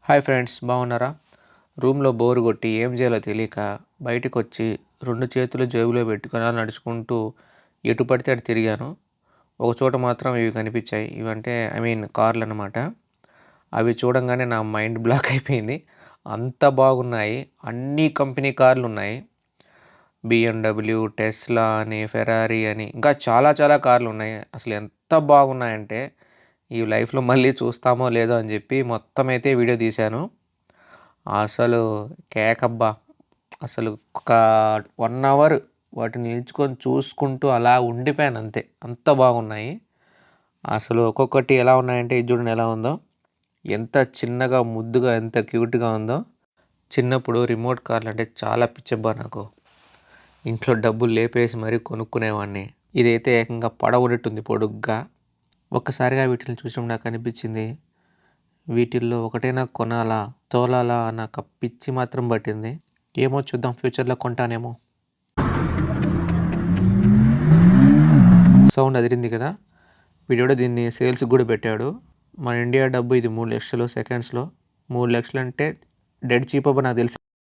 Hi friends, బాగున్నారా? రూమ్లో bore కొట్టి ఏం చేయాలో తెలియక బయటకొచ్చి 2 చేతులు జేబులో పెట్టుకొని అలా నడుచుకుంటూ ఎటు పడితే అటు తిరిగాను. ఒక చోట మాత్రం ఇవి కనిపించాయి. ఇవంటే కార్లనమాట. అవి చూడంగానే నా మైండ్ బ్లాక్ అయిపోయింది. అంత బాగున్నాయి. అన్ని కంపెనీ కార్లున్నాయి. BMW, టెస్లా అని, ఫెరారీ అని ఇంకా చాలా చాలా కార్లున్నాయి. అసలు ఎంత బాగున్నాయంటే ఈ లైఫ్‌లో మళ్ళీ చూస్తామో లేదో అని చెప్పి మొత్తమైతే వీడియో తీశాను. అసలు కేకబ్బా! అసలు ఒక 1 అవర్ వాటిని నిల్చుకొని చూసుకుంటూ అలా ఉండిపోయానంతే. అంత బాగున్నాయి. అసలు ఒక్కొక్కటి ఎలా ఉన్నాయంటే ఇది చూడండి ఎలా ఉందో. ఎంత చిన్నగా, ముద్దుగా, ఎంత క్యూట్‌గా ఉందో. చిన్నప్పుడు రిమోట్ కార్లంటే చాలా పిచ్చబ్బా నాకు. ఇంట్లో డబ్బులు లేపేసి మరీ కొనుక్కునేవాడిని. ఇదైతే ఏకంగా పడవ ఉన్నట్టుంది పొడుగ్గా. ఒక్కసారిగా వీటిని చూసినప్పుడు నాకనిపించింది, వీటిల్లో ఒకటైనా కొనాలా, తోలాలా నాకు పిచ్చి మాత్రం పట్టింది. ఏమో చూద్దాం, ఫ్యూచర్‌లో కొంటానేమో. సౌండ్ అదిరింది కదా! వీడెవడో దీన్ని సేల్స్‌కి కూడా పెట్టాడు. మన ఇండియా డబ్బు ఇది 3,00,000 సెకండ్స్‌లో. 3,00,000 అంటే డెడ్ చీప్ అబ్బా నాకు తెలిసి.